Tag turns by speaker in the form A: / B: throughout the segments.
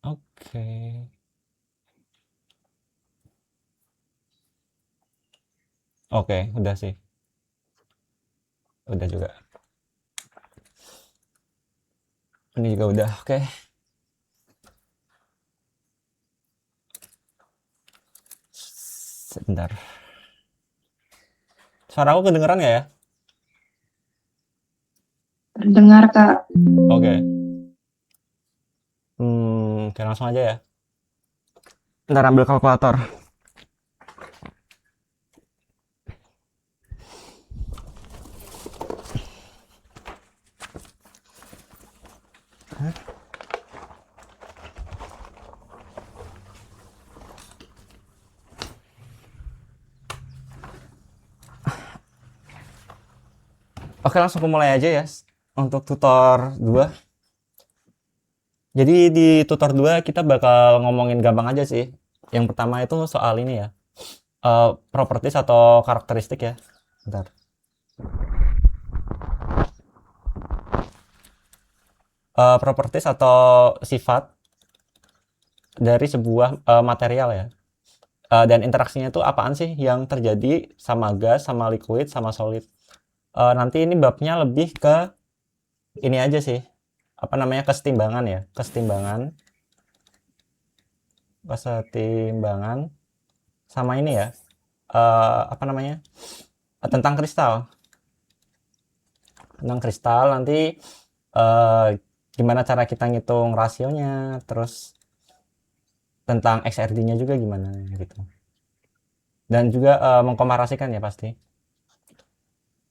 A: Oke. Oke, udah sih. Udah juga. Ini juga udah. Oke. Sebentar. Suara aku kedengeran nggak ya?
B: Terdengar, Kak.
A: Oke. Oke, langsung aja ya. Ntar ambil kalkulator. Oke, langsung aku mulai aja ya. Untuk tutor 2. Jadi di tutor 2 kita bakal ngomongin gampang aja sih. Yang pertama itu soal ini ya. Properties atau karakteristik ya. Bentar. Properties atau sifat dari sebuah material ya. Dan interaksinya itu apaan sih yang terjadi sama gas, sama liquid, sama solid. Nanti ini babnya lebih ke ini aja sih. Apa namanya? Kesetimbangan ya. Kesetimbangan sama ini ya. Apa namanya? Tentang kristal. Tentang kristal nanti eh, gimana cara kita ngitung rasionya, terus tentang XRD-nya juga gimana gitu. Dan juga mengkomparasikan ya pasti.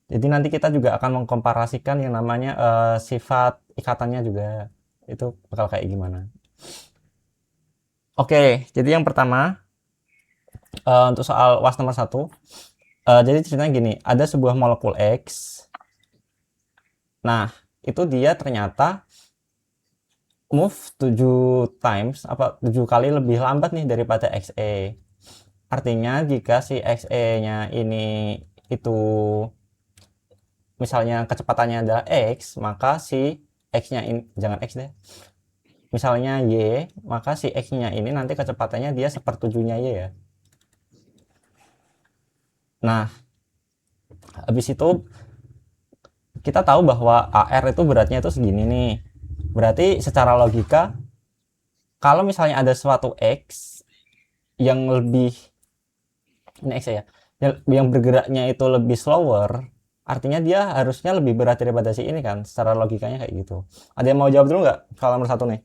A: Jadi nanti kita juga akan mengkomparasikan yang namanya sifat ikatannya juga. Itu bakal kayak gimana. Oke, jadi yang pertama untuk soal was nomor 1. Jadi ceritanya gini, ada sebuah molekul X. Nah, itu dia ternyata move 7 times, 7 kali lebih lambat nih daripada XE. Artinya jika si XE-nya ini itu misalnya kecepatannya adalah X, maka si X-nya ini, jangan X deh. Misalnya Y, maka si X-nya ini nanti kecepatannya dia sepertujuhnya Y ya. Nah, habis itu kita tahu bahwa AR itu beratnya itu segini nih. Berarti secara logika, kalau misalnya ada suatu X yang lebih, ini X ya, yang bergeraknya itu lebih slower, artinya dia harusnya lebih berat daripada si ini kan, secara logikanya kayak gitu. Ada yang mau jawab dulu nggak soal nomor 1 nih?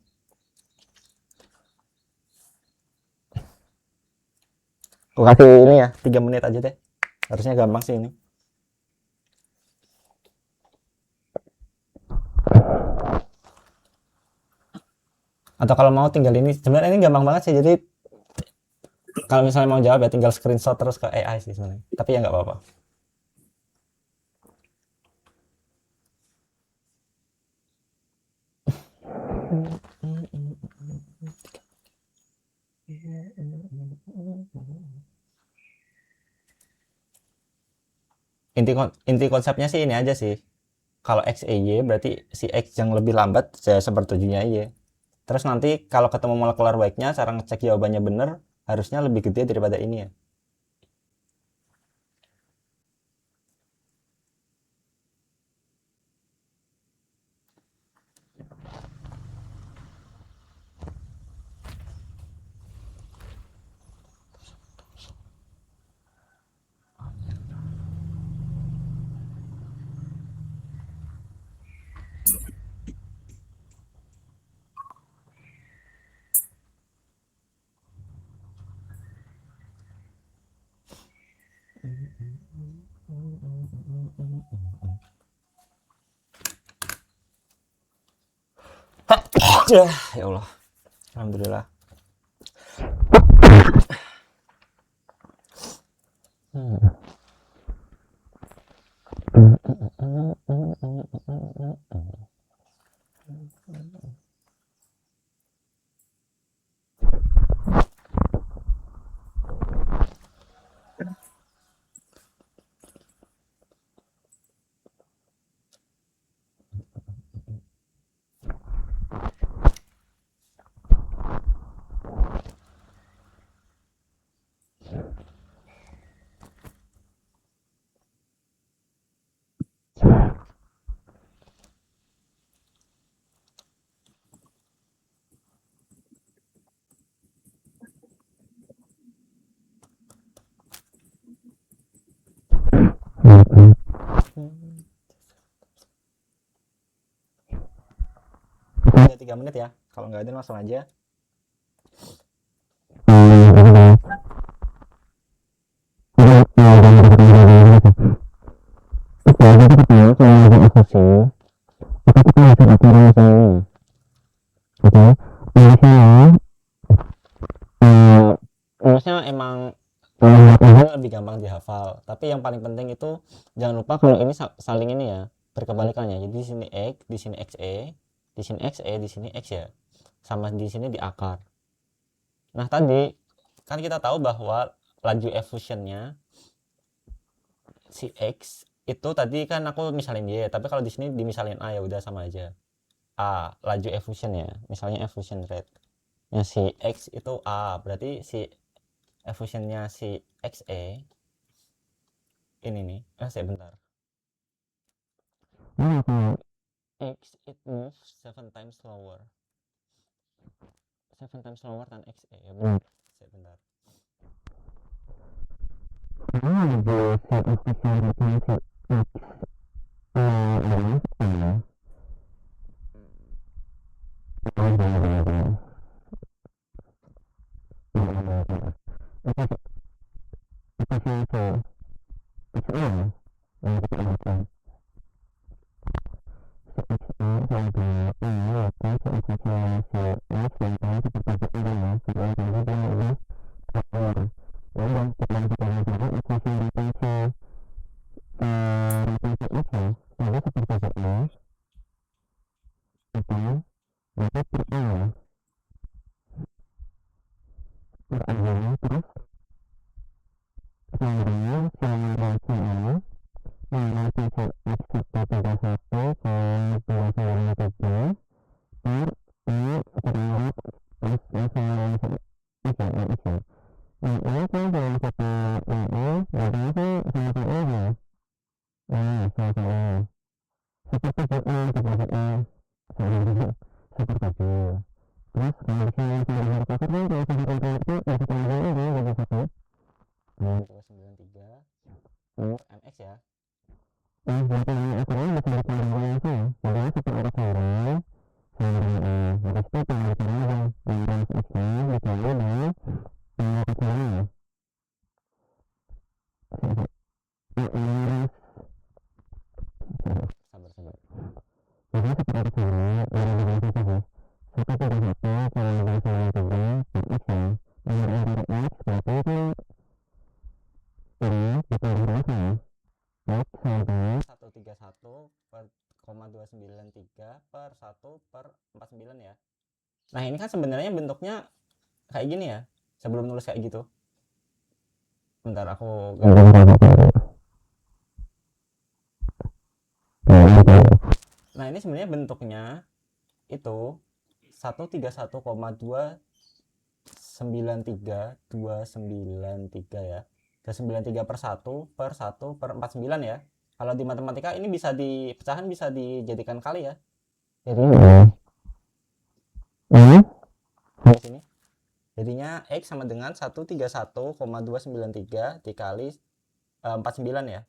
A: Aku kasih ini ya, 3 menit aja deh. Harusnya gampang sih ini. Atau kalau mau tinggal ini, sebenarnya ini gampang banget sih. Jadi kalau misalnya mau jawab ya tinggal screenshot terus ke AI sih sebenarnya. Tapi ya nggak apa-apa. Inti konsepnya sih ini aja sih. Kalau X E Y berarti si X yang lebih lambat saya sepertujuhnya Y. Terus nanti kalau ketemu molecular weight-nya cara ngecek jawabannya bener harusnya lebih gede daripada ini ya. Ya Allah. Alhamdulillah. udah 3 menit ya. Kalau nggak ada langsung aja. Rumusnya emang lebih gampang dihafal, tapi yang paling penting itu jangan lupa kalau ini saling ini ya, berkebalikannya. Jadi di sini x, di sini xe, di sini xe, di sini x ya, sama di sini di akar. Nah tadi kan kita tahu bahwa laju effusionnya si x itu tadi kan aku misalin y, tapi kalau di sini dimisalin a ya udah sama aja. A laju effusion ya, misalnya effusion rate nya si x itu a, berarti si effusionnya si xe ini nih, sebentar. X it moves 7 times slower. 7 times slower than xe ya benar. Sebentar. MX ya. Sabar sabar. Satu tiga satu per 0,293 per 1/49 ya. Nah ini kan sebenarnya bentuknya kayak gini ya, sebelum nulis kayak gitu. Bentar aku Nah ini sebenarnya bentuknya itu 131,293 ya, 293 per 1/1/49 ya. Kalau di matematika ini bisa dipecahan, bisa dijadikan kali ya. Jadi di sini jadinya x sama dengan 131,293 dikali 49 ya.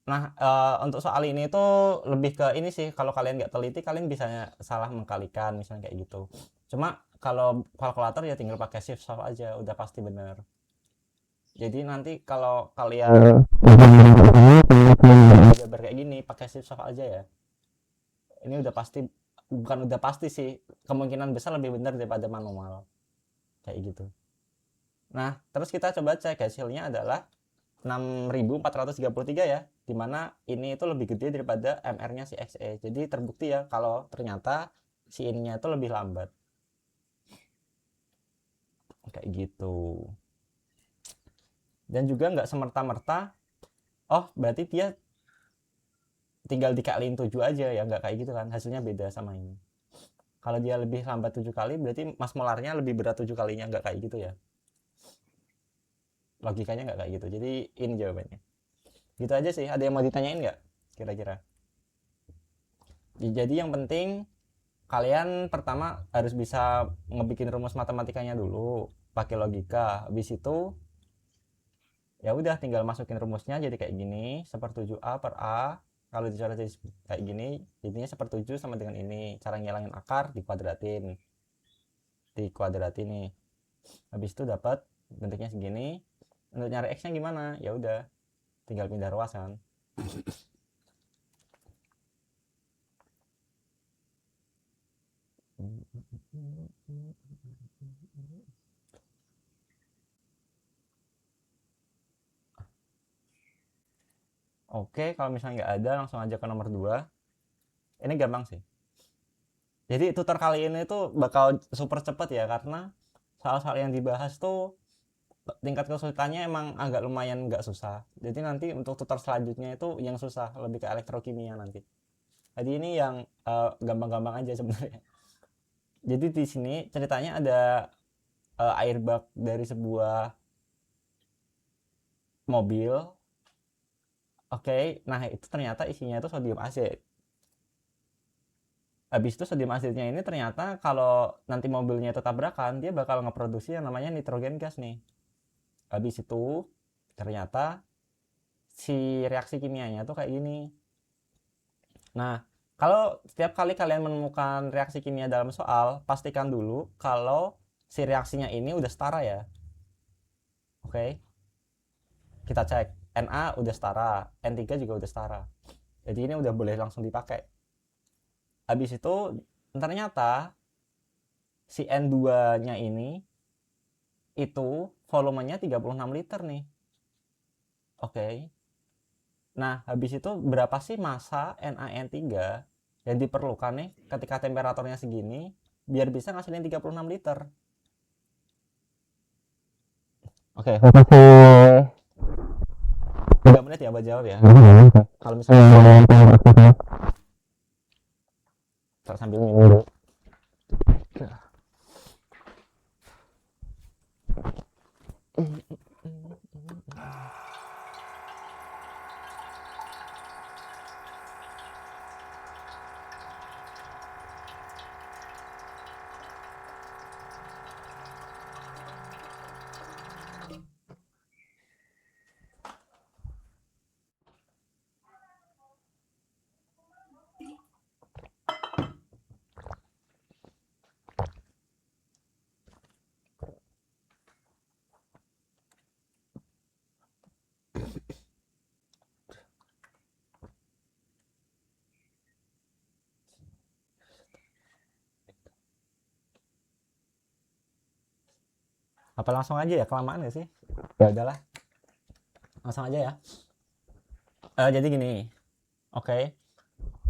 A: Nah, untuk soal ini tuh lebih ke ini sih, kalau kalian nggak teliti kalian bisa salah mengkalikan misalnya kayak gitu. Cuma kalau kalkulator ya tinggal pakai shift solve aja, udah pasti benar. Jadi nanti kalau kalian gambar kayak gini pakai shift solve aja ya. Ini udah pasti, bukan udah pasti sih, kemungkinan besar lebih benar daripada manual. Kayak gitu. Nah, terus kita coba cek hasilnya adalah 6.433 ya, dimana ini itu lebih gede daripada MR-nya si XE. Jadi terbukti ya kalau ternyata si ininya itu lebih lambat. Kayak gitu. Dan juga nggak semerta-merta, oh berarti dia tinggal dikaliin 7 aja ya, nggak kayak gitu kan, hasilnya beda sama ini. Kalau dia lebih lambat 7 kali, berarti mass molarnya lebih berat 7 kalinya, nggak kayak gitu ya. Logikanya nggak kayak gitu, jadi ini jawabannya. Gitu aja sih. Ada yang mau ditanyain nggak kira-kira? Jadi yang penting kalian pertama harus bisa ngebikin rumus matematikanya dulu pakai logika. Habis itu ya udah tinggal masukin rumusnya jadi kayak gini, 1/7a per a Kalau dicoret jadi kayak gini, jadinya sepertujuh sama dengan ini. Cara ngilangin akar dikuadratin nih. Habis itu dapat bentuknya segini. Untuk nyari x nya gimana? Ya udah, tinggal pindah ruas kan. Oke, kalau misalnya nggak ada, langsung aja ke nomor 2. Ini gampang sih. Jadi tutor kali ini tuh bakal super cepet ya, karena soal-soal yang dibahas tuh tingkat kesulitannya emang agak lumayan nggak susah. Jadi nanti untuk tutor selanjutnya itu yang susah, lebih ke elektrokimia nanti. Jadi ini yang gampang-gampang aja sebenarnya. Jadi di sini ceritanya ada airbag dari sebuah mobil. Oke, nah itu ternyata isinya itu sodium asid. Habis itu sodium asidnya ini ternyata kalau nanti mobilnya itu tabrakan, dia bakal ngeproduksi yang namanya nitrogen gas nih. Habis itu ternyata si reaksi kimianya tuh kayak gini. Nah, kalau setiap kali kalian menemukan reaksi kimia dalam soal, pastikan dulu kalau si reaksinya ini udah setara ya. Oke. Kita cek. Na udah setara, N3 juga udah setara. Jadi ini udah boleh langsung dipakai. Habis itu ternyata si N2-nya ini itu volumenya 36 liter nih. Oke. Nah, habis itu berapa sih massa NaN3 yang diperlukan nih ketika temperaturnya segini biar bisa ngasilin 36 liter? Oke, kasih 3 menit ya buat jawab ya. Kalau misalnya sambil minum dulu. Apa langsung aja ya, kelamaan gak sih? Ya udahlah, langsung aja ya. Jadi gini, oke.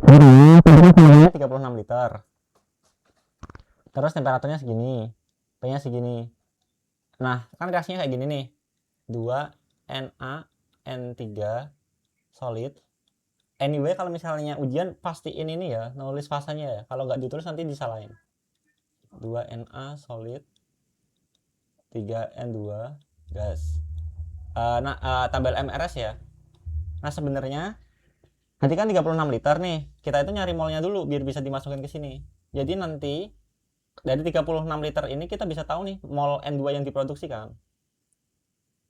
A: Jadi 36 liter. Terus temperaturnya segini, P-nya segini. Nah, kan reaksinya kayak gini nih. 2 NaN3 solid. Anyway, kalau misalnya ujian pastiin ini ya, nulis fasanya ya. Kalau nggak ditulis nanti disalahin. 2 Na solid, 3 N2 gas. Tabel MRS ya. Nah, sebenarnya nanti kan 36 liter nih. Kita itu nyari molnya dulu biar bisa dimasukin ke sini. Jadi nanti dari 36 liter ini kita bisa tahu nih mol N2 yang diproduksi kan.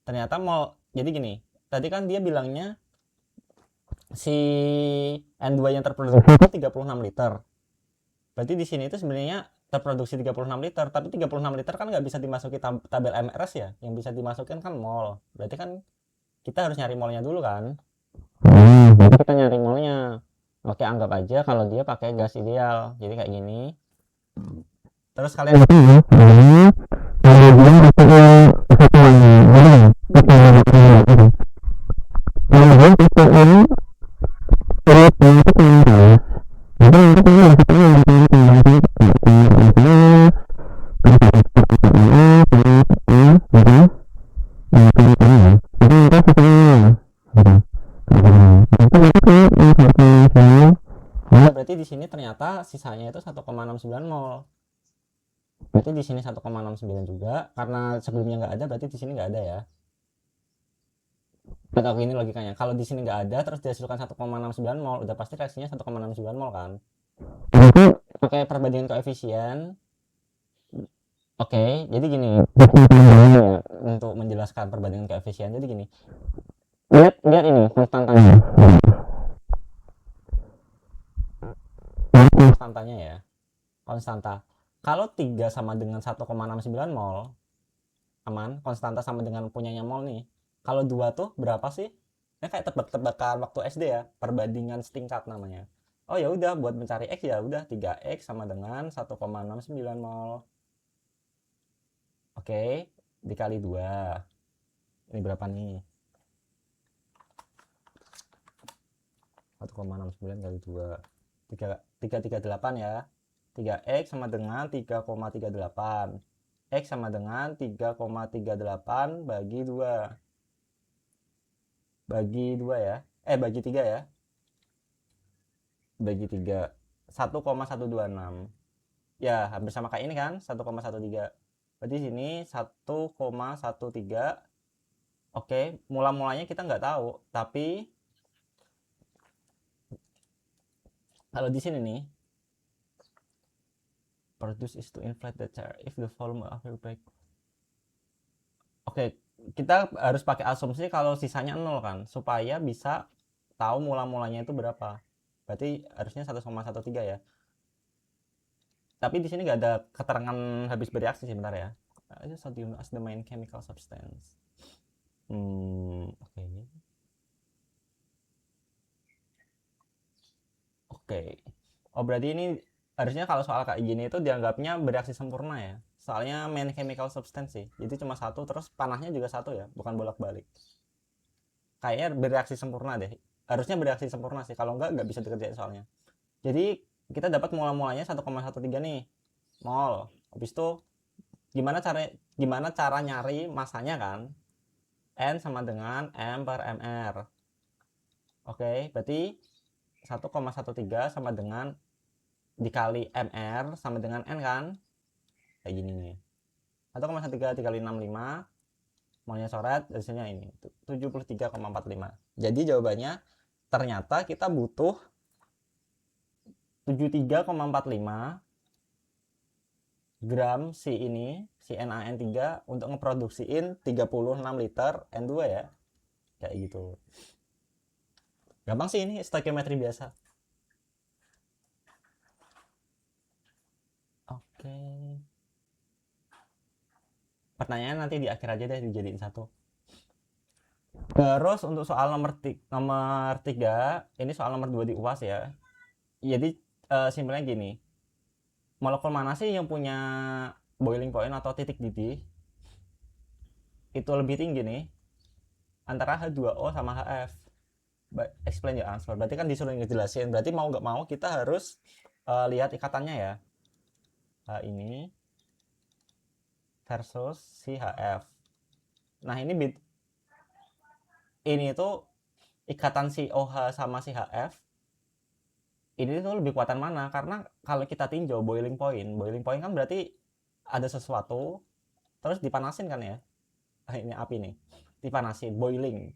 A: Ternyata mol, jadi gini, tadi kan dia bilangnya si N2 yang terproduksi itu 36 liter. Berarti di sini itu sebenarnya terproduksi 36 liter, tapi 36 liter kan nggak bisa dimasuki tabel MRS ya. Yang bisa dimasukin kan mol. Berarti kan kita harus nyari molnya dulu kan. Berarti kita nyari molnya. Oke, anggap aja kalau dia pakai gas ideal. Jadi kayak gini. Terus kalian berarti di sini ternyata sisanya itu 1,69 mol. Berarti di sini 1,69 juga, karena sebelumnya nggak ada, berarti di sini nggak ada ya. Atau gini logikanya, kalau di sini nggak ada terus dihasilkan 1,69 mol, udah pasti reaksinya 1,69 mol kan. Pakai perbandingan koefisien. Oke, jadi gini ya, untuk menjelaskan perbandingan koefisien. Jadi gini, lihat ini konstantanya. konstantanya ya. Konstanta. Kalau 3 sama dengan 1,69 mol, aman. Konstanta sama dengan punyanya mol nih. Kalau 2 tuh berapa sih? Ini kayak tebak-tebakan waktu SD ya, perbandingan setingkat namanya. Oh ya udah, buat mencari X ya udah 3X sama dengan 1,69 mol. Oke, dikali 2. Ini berapa nih? 1,69 kali 2. 338 ya. 3X sama dengan 3,38. X sama dengan 3,38 bagi 2. Bagi 2 ya. Bagi 3 ya. Bagi 3. 1,126. Ya, hampir sama kayak ini kan, 1,13. Berarti sini 1,13. Oke, mula-mulanya kita nggak tahu, tapi kalau di sini nih, produce is to inflate the chair if the volume of your break. Oke, kita harus pakai asumsi kalau sisanya 0 kan, supaya bisa tahu mula-mulanya itu berapa. Berarti harusnya 1,13 ya. Tapi di sini nggak ada keterangan habis bereaksi sih, bentar ya. Sodium as the main chemical substance. Oke. Oke. Oh, berarti ini harusnya kalau soal kayak gini itu dianggapnya bereaksi sempurna ya. Soalnya main chemical substance sih. Jadi cuma satu, terus panahnya juga satu ya, bukan bolak-balik. Kayaknya bereaksi sempurna deh. Harusnya bereaksi sempurna sih. Kalau nggak bisa dikerjain soalnya. Jadi kita dapat mula-mulanya 1,13 nih. Mol. Habis itu gimana cara nyari masanya kan? N sama dengan M per mr. Oke, berarti 1,13 sama dengan dikali mr sama dengan N kan? Kayak gini nih. 1,13 dikali 65, molnya coret, hasilnya ini 73,45. Jadi jawabannya ternyata kita butuh 73,45 gram si NaN3 untuk ngeproduksiin 36 liter N2 ya. Kayak gitu. Gampang sih, ini stoikiometri biasa. Oke. Pertanyaan nanti di akhir aja deh, dijadiin satu. Terus untuk soal nomor 3, ini soal nomor 2 di UAS ya. Jadi simpelnya gini. Molekul mana sih yang punya boiling point atau titik didih itu lebih tinggi nih antara H2O sama HF? Explain your answer. Berarti kan disuruh ngejelasin. Berarti mau nggak mau kita harus lihat ikatannya ya. H ini versus si HF. Nah ini tuh ikatan si OH sama si HF ini tuh lebih kuatan mana? Karena kalau kita tinjau boiling point kan berarti ada sesuatu terus dipanasin kan ya. Ini api nih, dipanasin, boiling.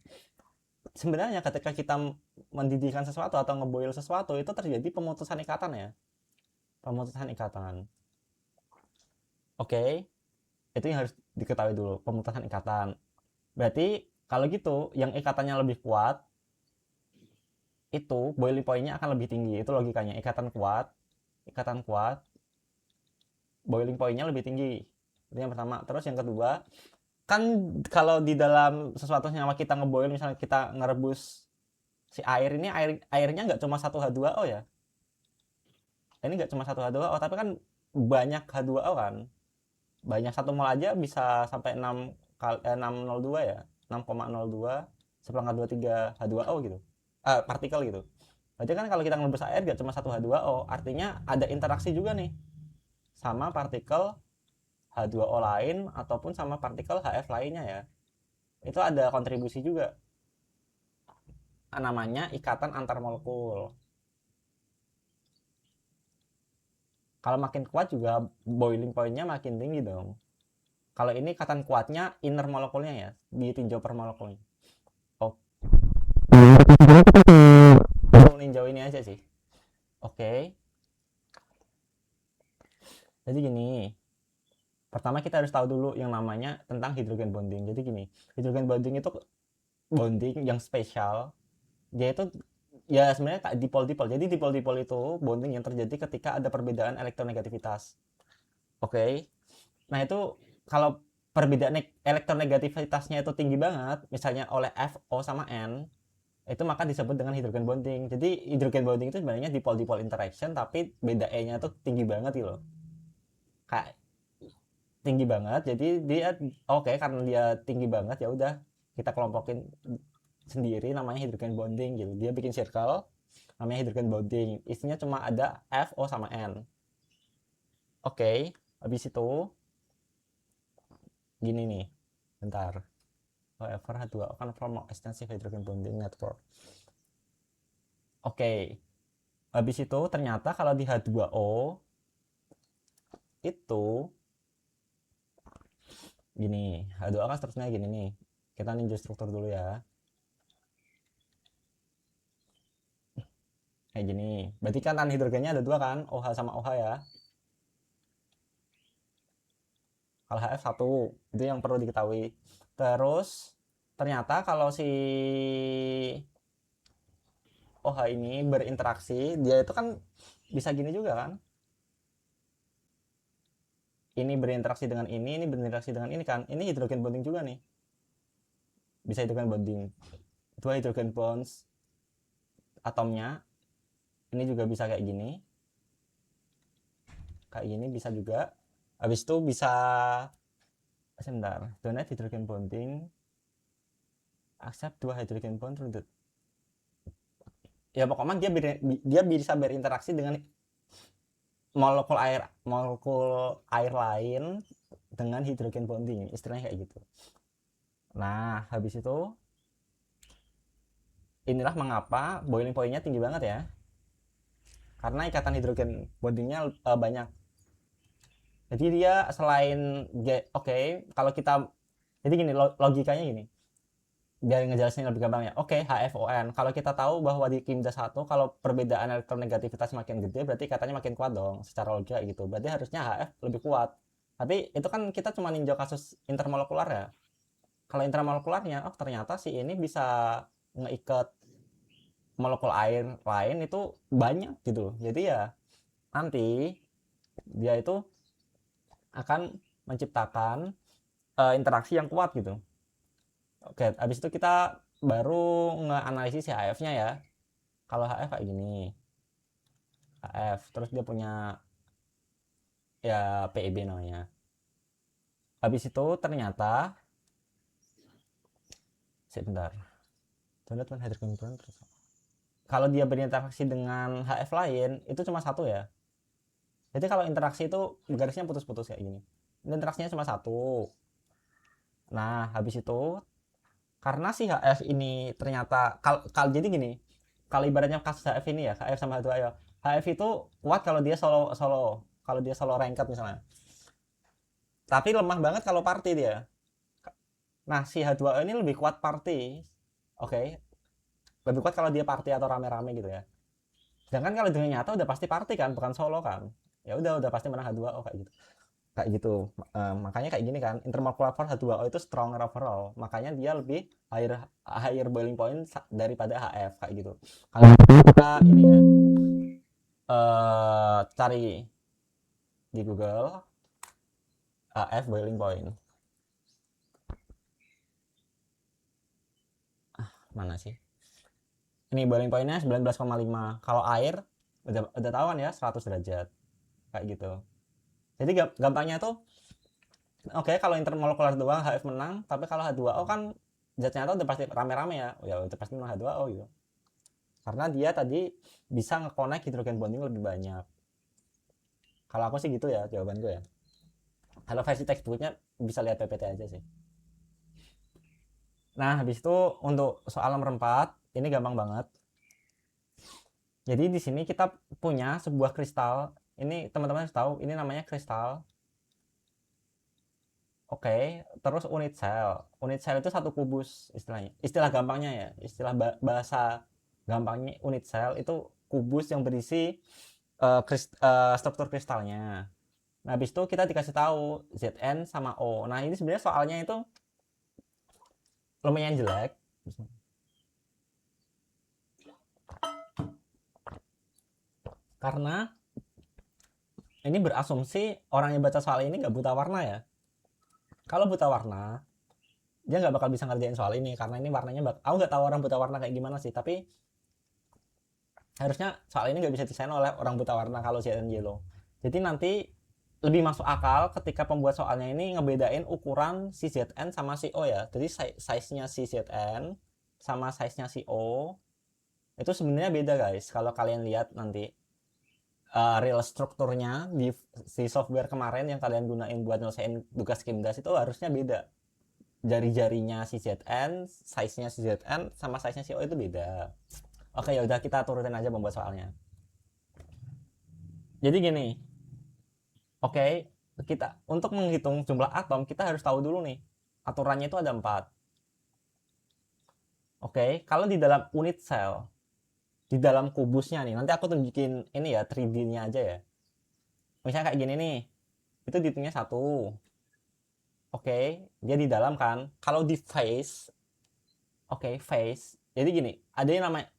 A: Sebenarnya ketika kita mendidihkan sesuatu atau ngeboil sesuatu itu terjadi pemutusan ikatan ya. Pemutusan ikatan. Oke. Itu yang harus diketahui dulu, pemutusan ikatan. Berarti kalau gitu yang ikatannya lebih kuat itu boiling point-nya akan lebih tinggi. Itu logikanya. Ikatan kuat, boiling point-nya lebih tinggi. Itu yang pertama. Terus yang kedua, kan kalau di dalam sesuatu nyawa kita ngeboil, misalnya kita ngerebus si air ini, airnya nggak cuma 1H2O ya. Ini nggak cuma 1H2O, tapi kan banyak H2O kan. Banyak, 1 mol aja bisa sampai 602 ya. 6,02 seperangkat 23 H2O gitu. Partikel gitu. Berarti kan kalau kita ngerebus air nggak cuma 1H2O, artinya ada interaksi juga nih sama partikel H2O lain ataupun sama partikel HF lainnya ya. Itu ada kontribusi juga. Namanya ikatan antar molekul. Kalau makin kuat juga boiling point-nya makin tinggi dong. Kalau ini ikatan kuatnya inner molekulnya ya, ditinjau per molekulnya. Oh, ninjau ini aja sih. Oke. Jadi gini, pertama kita harus tahu dulu yang namanya tentang hidrogen bonding. Jadi gini, hidrogen bonding itu bonding yang spesial. Dia itu ya sebenarnya kayak dipol-dipol. Jadi dipol-dipol itu bonding yang terjadi ketika ada perbedaan elektronegativitas. Oke. Nah, itu kalau perbedaan elektronegativitasnya itu tinggi banget, misalnya oleh FO sama N, itu maka disebut dengan hidrogen bonding. Jadi hidrogen bonding itu sebenarnya dipol-dipol interaction, tapi beda E-nya tuh tinggi banget gitu loh. Kayak tinggi banget. Jadi dia oke, karena dia tinggi banget ya udah kita kelompokin sendiri namanya hidrogen bonding gitu. Dia bikin circle namanya hidrogen bonding. Isinya cuma ada FO sama N. Oke, habis itu gini nih. Bentar. However, H2O kan form extensive hydrogen bonding network. Oke. Habis itu ternyata kalau di H2O itu gini, H2O kan strukturnya gini nih. Kita ninjau struktur dulu ya. Kayak gini. Berarti kan tan hidrogennya ada dua kan, OH sama OH ya. Kalau HF satu, itu yang perlu diketahui. Terus ternyata kalau si OH ini berinteraksi, dia itu kan bisa gini juga kan. Ini berinteraksi dengan ini berinteraksi dengan ini kan. Ini hidrogen bonding juga nih. Bisa hidrogen bonding. Dua hidrogen bonds atomnya. Ini juga bisa kayak gini. Kayak gini bisa juga. Habis itu bisa sebentar. Donate hydrogen bonding. Accept dua hydrogen bond rundut. Ya pokoknya dia bisa berinteraksi dengan molekul air lain dengan hidrogen bonding, istilahnya kayak gitu. Nah, habis itu inilah mengapa boiling point-nya tinggi banget ya. Karena ikatan hidrogen bondingnya banyak. Jadi dia selain oke, kalau kita jadi gini logikanya gini. Biar ngejelasin lebih gampang ya. Oke, HFON. Kalau kita tahu bahwa di Kimda 1 kalau perbedaan elektronegativitas makin gede berarti katanya makin kuat dong secara logika gitu. Berarti harusnya HF lebih kuat. Tapi itu kan kita cuma ninjau kasus intermolekular ya. Kalau intermolekularnya, oh ternyata si ini bisa ngeikat molekul air lain itu banyak gitu. Jadi ya nanti dia itu akan menciptakan interaksi yang kuat gitu. Oke, habis itu kita baru nge-analisis si HF-nya ya. Kalau HF kayak gini. HF, terus dia punya ya PEB namanya. Habis itu ternyata sebentar. Donat hydrogen bond. Kalau dia berinteraksi dengan HF lain itu cuma satu ya. Jadi kalau interaksi itu garisnya putus-putus kayak gini. Interaksinya cuma satu. Nah, habis itu karena si HF ini ternyata jadi gini, kalau ibaratnya kasus HF ini ya, HF sama H2O, HF itu kuat kalau dia solo solo, kalau dia solo ranked misalnya, tapi lemah banget kalau party dia. Nah, si H2O ini lebih kuat party. Oke, lebih kuat kalau dia party atau rame-rame gitu ya. Sedangkan kalau dunia nyata udah pasti party kan, bukan solo kan. Ya udah pasti menang H2O kayak gitu. Kayak gitu. Makanya kayak gini kan, intermolecular force H2O itu stronger overall, makanya dia lebih higher boiling point daripada HF kayak gitu. Kalau kita ini ya cari di Google HF boiling point, mana sih ini boiling pointnya 19,5. Kalau air udah tahuan ya 100 derajat kayak gitu. Jadi gampangnya tuh oke, kalau intermolekular doang HF menang, tapi kalau H2O kan zatnya tuh udah pasti rame-rame ya. Ya udah pasti menang H2O gitu. Karena dia tadi bisa nge-connect hidrogen bonding lebih banyak. Kalau aku sih gitu ya jawaban gue ya. Kalau versi textbooknya bisa lihat PPT aja sih. Nah, habis itu untuk soal nomor 4, ini gampang banget. Jadi di sini kita punya sebuah kristal. Ini teman-teman harus tahu, ini namanya kristal. Oke, terus unit sel. Unit sel itu satu kubus istilahnya. Istilah gampangnya ya, istilah bahasa gampangnya unit sel itu kubus yang berisi struktur kristalnya. Nah, habis itu kita dikasih tahu Zn sama O. Nah, ini sebenarnya soalnya itu lumayan jelek. Karena ini berasumsi orang yang baca soal ini nggak buta warna ya. Kalau buta warna, dia nggak bakal bisa ngerjain soal ini karena ini warnanya aku nggak tahu orang buta warna kayak gimana sih, tapi harusnya soal ini nggak bisa desain oleh orang buta warna kalau ZN yellow. Jadi nanti lebih masuk akal ketika pembuat soalnya ini ngebedain ukuran si ZN sama si O ya. Jadi size-nya si ZN sama size-nya si O itu sebenarnya beda guys. Kalau kalian lihat nanti real strukturnya di si software kemarin yang kalian gunain buat nyelesain tugas Kimdas itu harusnya beda. Jari-jarinya si ZN, size-nya si ZN sama size-nya si O itu beda. Oke, ya udah kita turutin aja pembuat soalnya. Jadi gini, oke, kita untuk menghitung jumlah atom kita harus tahu dulu nih aturannya itu ada 4. Oke, kalau di dalam unit sel, di dalam kubusnya nih, nanti aku tunjukin ini ya 3D-nya aja ya. Misalnya kayak gini nih, itu dihitungnya 1. Oke, dia di dalam kan. Kalau di face, oke, face. Jadi gini, ada yang namanya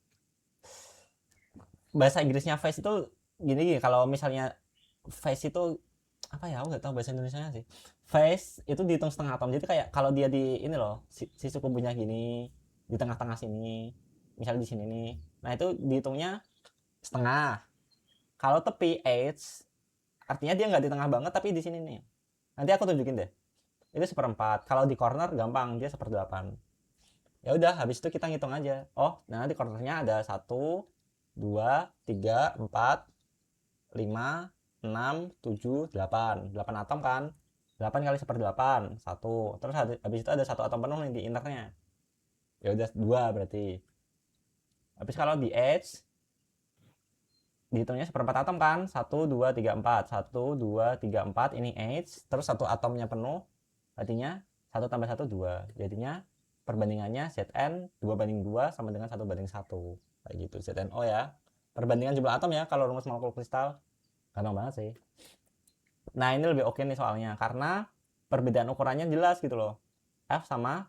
A: bahasa Inggrisnya face itu gini, kalau misalnya face itu apa ya, aku nggak tahu bahasa Indonesianya sih. Face itu dihitung setengah atom, jadi kayak kalau dia di ini loh, sisi kubunya gini di tengah-tengah sini, misalnya di sini nih, nah itu dihitungnya setengah. Kalau tepi edge artinya dia nggak di tengah banget tapi di sini nih, nanti aku tunjukin deh, itu 1/4. Kalau di corner gampang, dia 1/8. Ya udah, habis itu kita ngitung aja. Oh, nah di cornernya ada 1, 2, 3, 4, 5, 6, 7, 8 atom kan. 8 kali 1/8 1. Terus habis itu ada 1 atom penuh nih di innernya. Ya udah 2 berarti. Habis kalau di edge dihitungnya 1/4 atom kan. 1, 2, 3, 4. 1, 2, 3, 4 ini edge. Terus 1 atomnya penuh. Artinya 1 tambah 1 2. Jadinya perbandingannya Zn 2/2 sama dengan 1/1. Kayak gitu ZnO ya. Perbandingan jumlah atom ya kalau rumus molekul kristal. Gampang banget sih. Nah, ini lebih oke nih soalnya karena perbedaan ukurannya jelas gitu loh. F sama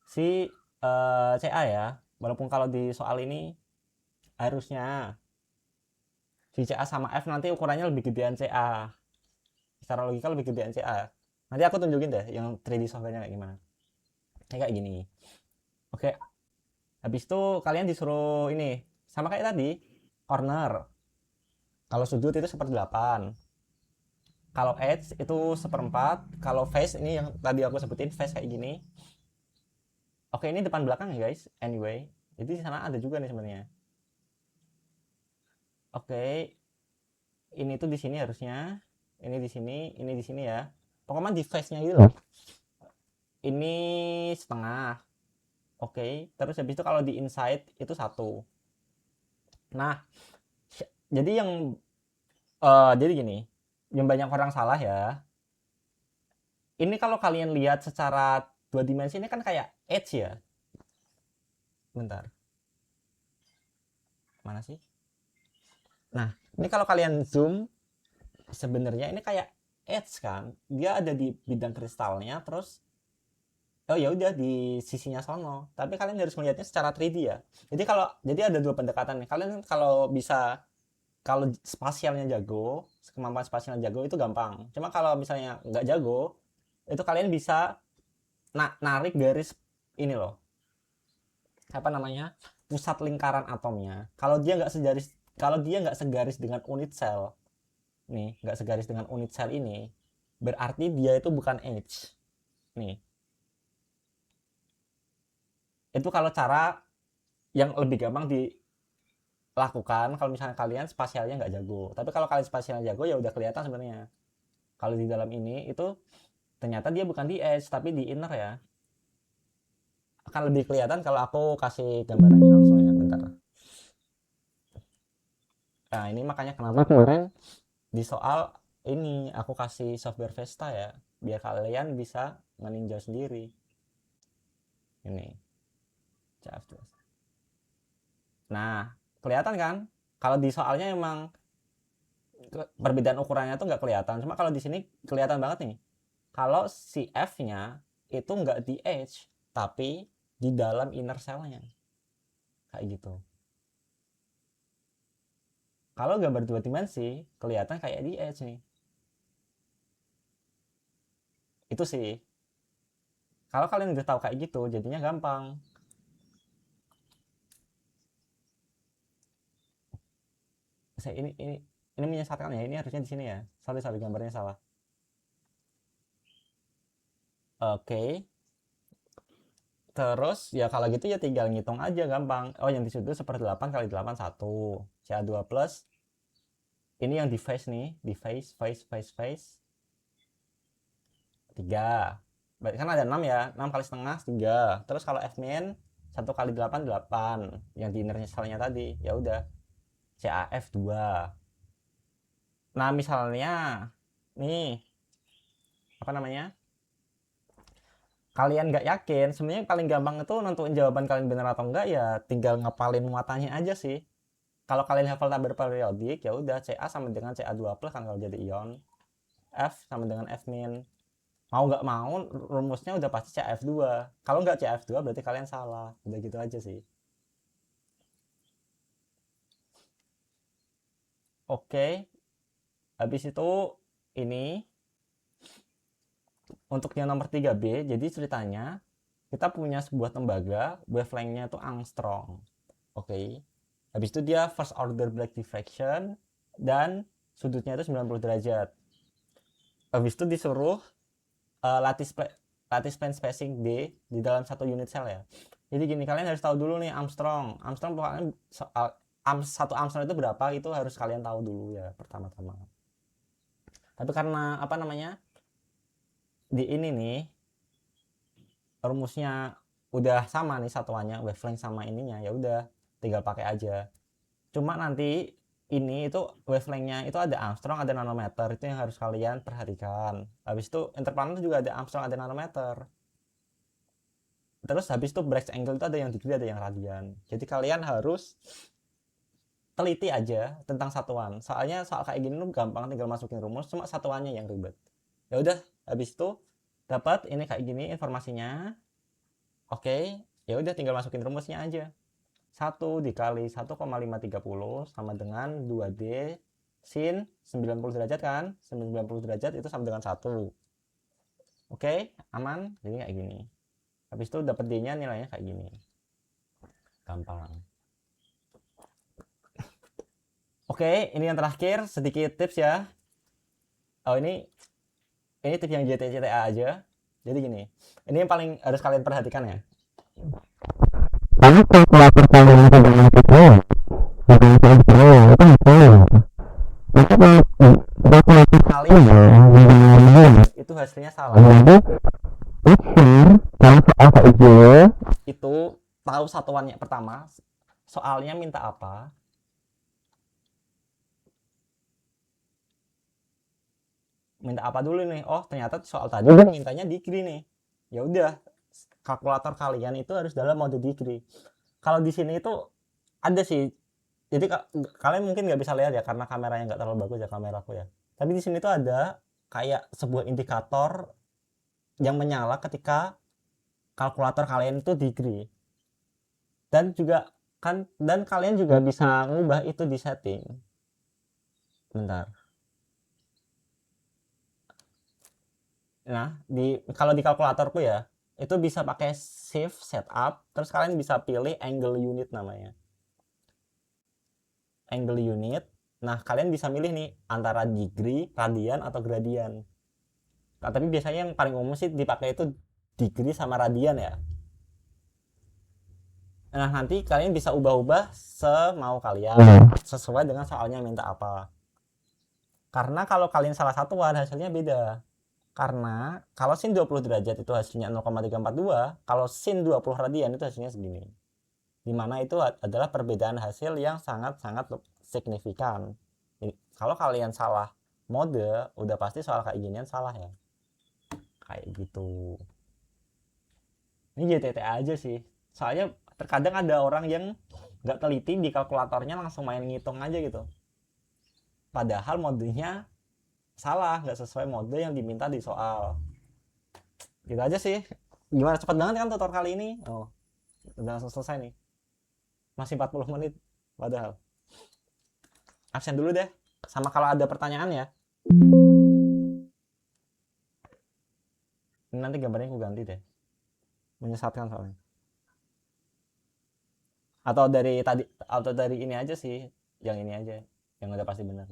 A: si Ca ya. Walaupun kalau di soal ini harusnya si Ca sama F nanti ukurannya lebih gedean Ca. Secara logika lebih gedean Ca. Nanti aku tunjukin deh yang 3D software-nya kayak gimana. Kayak gini. Oke, habis itu kalian disuruh ini sama kayak tadi, corner. Kalau sudut itu 1/8. Kalau edge itu 1/4. Kalau face ini yang tadi aku sebutin, face kayak gini. Oke, ini depan belakang ya guys. Anyway, jadi di sana ada juga nih sebenarnya. Oke, ini tuh di sini harusnya, ini di sini ya. Pokoknya di face-nya gitu loh. Ini setengah. Oke, terus habis itu kalau di inside itu 1. Nah, jadi jadi gini, yang banyak orang salah ya. Ini kalau kalian lihat secara 2 dimensi ini kan kayak edge ya. Bentar. Mana sih? Nah, ini kalau kalian zoom sebenarnya ini kayak edge kan. Dia ada di bidang kristalnya terus oh ya udah di sisinya sono. Tapi kalian harus melihatnya secara 3D ya. Jadi ada 2 pendekatan nih. Kalian kalau bisa, kalau spasialnya jago, kemampuan spasialnya jago itu gampang. Cuma kalau misalnya nggak jago, itu kalian bisa narik garis ini loh, apa namanya, pusat lingkaran atomnya. Kalau dia nggak segaris dengan unit sel nih, nggak segaris dengan unit sel ini, berarti dia itu bukan edge nih. Itu kalau cara yang lebih gampang dilakukan kalau misalnya kalian spasialnya nggak jago. Tapi kalau kalian spasialnya jago ya udah kelihatan sebenarnya. Kalau di dalam ini itu ternyata dia bukan di edge tapi di inner ya. Akan lebih kelihatan kalau aku kasih gambarannya langsung ya, bentar. Nah, ini makanya kenapa kemarin di soal ini aku kasih software Vesta ya, biar kalian bisa meninjau sendiri. Ini. Nah, kelihatan kan? Kalau di soalnya emang perbedaan ukurannya tuh nggak kelihatan. Cuma kalau di sini kelihatan banget nih. Kalau si F-nya itu nggak di edge, tapi di dalam inner cell-nya. Kayak gitu. Kalau gambar 2 dimensi kelihatan kayak di Edge nih. Itu sih. Kalau kalian udah tahu kayak gitu, jadinya gampang. Saya ini menyesatkan ya. Ini harusnya di sini ya. Sorry gambarnya salah. Oke. Terus ya kalau gitu ya tinggal ngitung aja gampang. Oh, yang di situ 1/8 kali 8 1. CA2 plus ini yang di face nih, di face 3. Berarti kan ada 6 ya. 6 kali setengah 3. Terus kalau F min 1 kali 8 8. Yang di inner cell-nya tadi. Ya udah. CAF 2. Nah, misalnya nih apa namanya? Kalian nggak yakin, sebenarnya paling gampang itu nentuin jawaban kalian benar atau enggak ya tinggal ngapalin muatannya aja sih. Kalau kalian hafal tabel periodik ya udah Ca sama dengan Ca2 plus kan kalau jadi ion. F sama dengan F min. Mau nggak mau rumusnya udah pasti CF2. Kalau nggak CF2 berarti kalian salah. Udah gitu aja sih. Oke. Habis itu ini untuk yang nomor 3B, jadi ceritanya kita punya sebuah tembaga, wavelength-nya itu angstrom. Oke. Habis itu dia first order Black diffraction dan sudutnya itu 90 derajat. Habis itu disuruh lattice plane spacing D di dalam 1 unit cell ya. Jadi gini, kalian harus tahu dulu nih Armstrong pokoknya soal 1 Armstrong itu berapa itu harus kalian tahu dulu ya pertama-tama. Tapi karena apa namanya di ini nih rumusnya udah sama nih satuannya wavelength sama ininya, ya udah tinggal pakai aja. Cuma nanti ini itu wavelength-nya itu ada Armstrong ada nanometer, itu yang harus kalian perhatikan. Habis itu interplanar juga ada Armstrong ada nanometer. Terus habis itu Bragg angle itu ada yang degree ada yang radian. Jadi kalian harus teliti aja tentang satuan. Soalnya soal kayak gini tuh gampang tinggal masukin rumus, cuma satuannya yang ribet. Ya udah, habis itu dapat ini kayak gini informasinya. Oke, ya udah tinggal masukin rumusnya aja. 1 dikali 1,530 sama dengan 2D sin 90 derajat kan? 90 derajat itu sama dengan 1. Oke, aman? Jadi kayak gini. Habis itu dapat D-nya nilainya kayak gini. Gampang. Oke, ini yang terakhir sedikit tips ya. Oh, ini tips yang JTCTA aja. Jadi gini, ini yang paling harus kalian perhatikan ya. Jadi kalkulator kalian itu dengan itu kalkulator kalian itu hasilnya salah. Jadi kalau soal kayak itu tahu satuannya pertama, soalnya minta apa, dulu nih. Oh, ternyata soal tadi mintanya degree nih. Ya udah, kalkulator kalian itu harus dalam mode degree. Kalau di sini itu ada sih. Jadi kalian mungkin nggak bisa lihat ya karena kameranya nggak terlalu bagus ya kameraku ya. Tapi di sini tuh ada kayak sebuah indikator yang menyala ketika kalkulator kalian itu degree. Dan juga dan kalian juga bisa ngubah itu di setting. Bentar. Nah, kalau di kalkulatorku ya, itu bisa pakai shift setup, terus kalian bisa pilih angle unit namanya. Angle unit. Nah, kalian bisa milih nih antara degree, radian atau gradian. Nah, tapi biasanya yang paling umum sih dipakai itu degree sama radian ya. Nah, nanti kalian bisa ubah-ubah semau kalian sesuai dengan soalnya minta apa. Karena kalau kalian salah satuan hasilnya beda. Karena kalau sin 20 derajat itu hasilnya 0,342, kalau sin 20 radian itu hasilnya segini. Dimana itu adalah perbedaan hasil yang sangat-sangat signifikan. Kalau kalian salah mode, udah pasti soal kayak ginian salah ya. Kayak gitu. Ini JTT aja sih. Soalnya terkadang ada orang yang nggak teliti di kalkulatornya langsung main ngitung aja gitu. Padahal modenya salah, nggak sesuai mode yang diminta di soal. Gitu aja sih. Gimana, cepat banget kan tutor kali ini? Oh, udah langsung selesai nih. Masih 40 menit padahal. absen dulu deh. Sama kalau ada pertanyaan ya. Ini nanti gambarnya aku ganti deh. Menyesatkan soalnya. Atau dari ini aja sih. Yang ini aja. Yang udah pasti benar.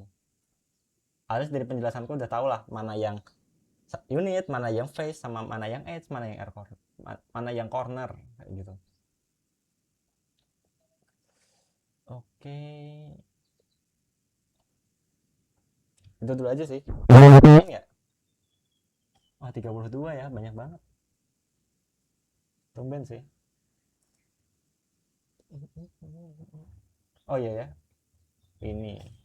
A: Harus dari penjelasanku udah tau lah mana yang unit, mana yang face, sama mana yang edge, mana yang air corner, mana yang corner kayak gitu. Oke. Itu dulu aja sih. Ini ya. Wah, 32 ya, banyak banget. Tumben sih. Oh iya ya. Ini.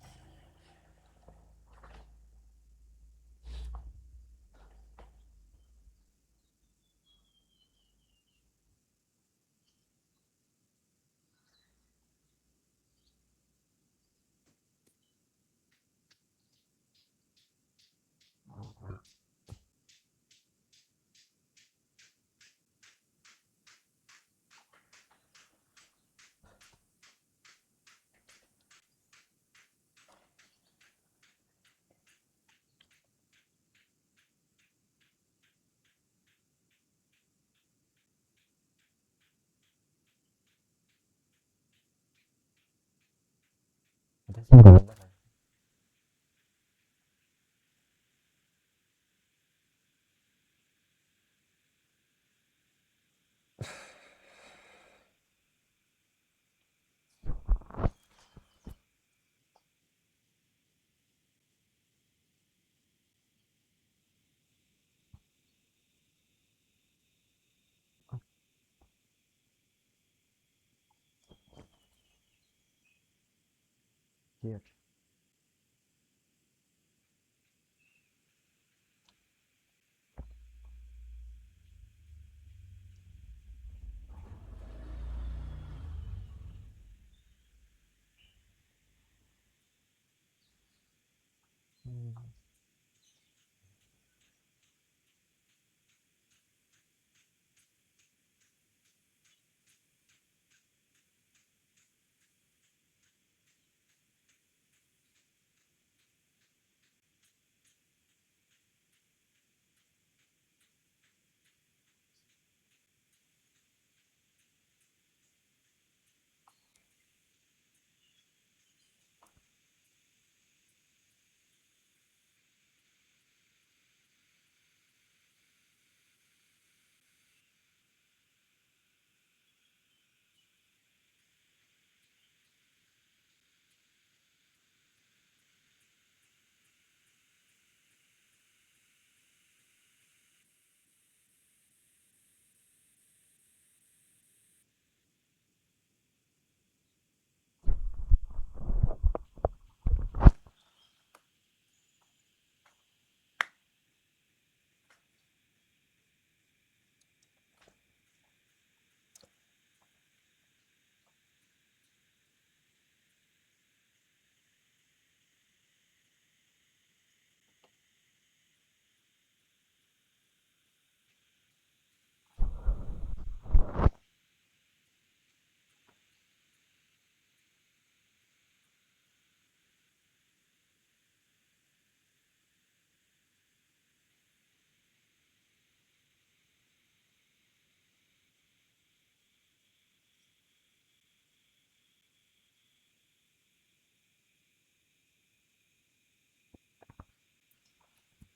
A: Udah sih, gambar. Here.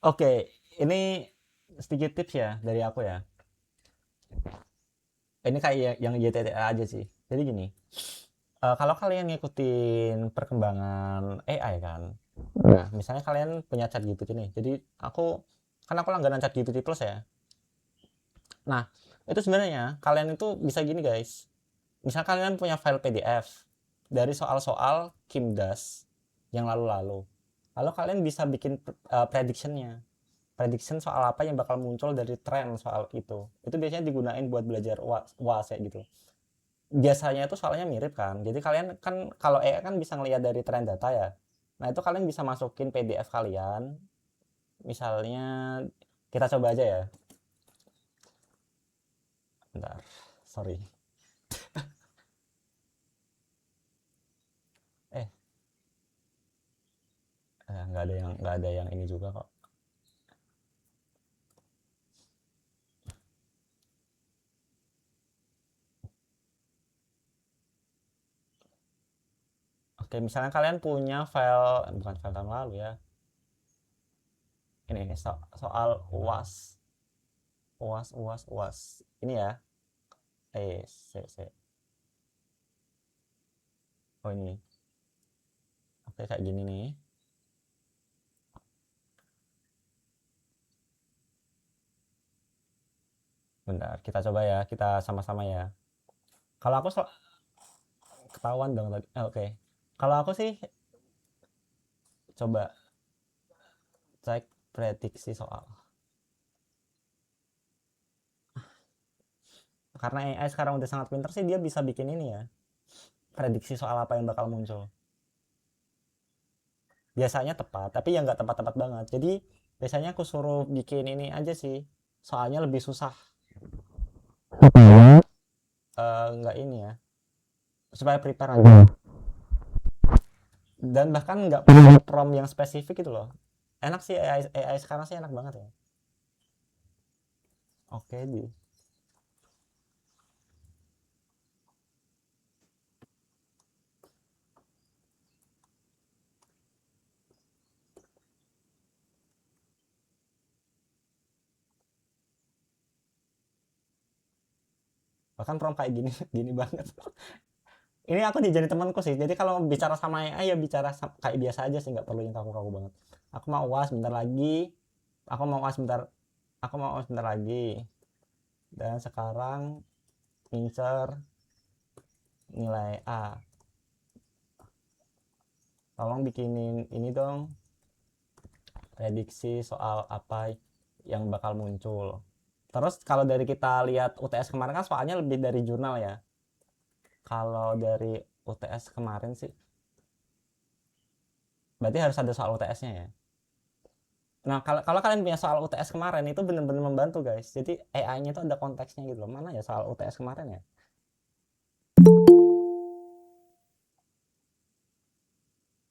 A: Oke, ini sedikit tips ya dari aku ya. Ini kayak yang YTTA aja sih. Jadi gini, kalau kalian ngikutin perkembangan AI kan, nah misalnya kalian punya chat GPT nih. Jadi aku langganan chat GPT Plus ya. Nah, itu sebenarnya kalian itu bisa gini guys. Misal kalian punya file PDF dari soal-soal Kimdas yang lalu-lalu. Lalu kalian bisa bikin predictionnya. Prediction soal apa yang bakal muncul dari tren soal itu. Itu biasanya digunain buat belajar UAS ya gitu. Biasanya itu soalnya mirip kan. Jadi kalian kan kalau AI kan bisa ngelihat dari tren data ya. Nah, itu kalian bisa masukin PDF kalian. Misalnya kita coba aja ya. Bentar. Sorry. Eh, nggak ada yang ini juga kok. Oke, misalnya kalian punya file, bukan file tahun lalu ya, ini soal uas uas uas uas ini ya, oh ini, oke kayak gini nih. Bentar, kita coba ya, kita sama-sama ya. Kalau aku ketahuan dong tadi. Oke. Kalau aku sih coba cek prediksi soal. Karena AI sekarang udah sangat pinter sih, dia bisa bikin ini ya. Prediksi soal apa yang bakal muncul. Biasanya tepat, tapi ya nggak tepat-tepat banget. Jadi biasanya aku suruh bikin ini aja sih. Soalnya lebih susah. Nggak ini ya. Supaya prepare aja. Dan bahkan nggak perlu prompt yang spesifik gitu loh. Enak sih AI sekarang sih enak banget ya. Oke, bahkan prompt kayak gini gini banget. Ini aku dijadi temanku sih, jadi kalau bicara sama AI ya bicara kayak biasa aja sih, nggak perlu yang kaku-kaku banget. Aku mau uas bentar lagi, aku mau uas bentar aku mau uas bentar lagi, dan sekarang ngincer nilai A. Tolong bikinin ini dong, prediksi soal apa yang bakal muncul. Terus kalau dari kita lihat UTS kemarin kan soalnya lebih dari jurnal ya. Kalau dari UTS kemarin sih berarti harus ada soal UTS-nya ya. Nah, kalau kalian punya soal UTS kemarin itu bener-bener membantu guys. Jadi AI-nya itu ada konteksnya gitu loh. Mana ya soal UTS kemarin ya?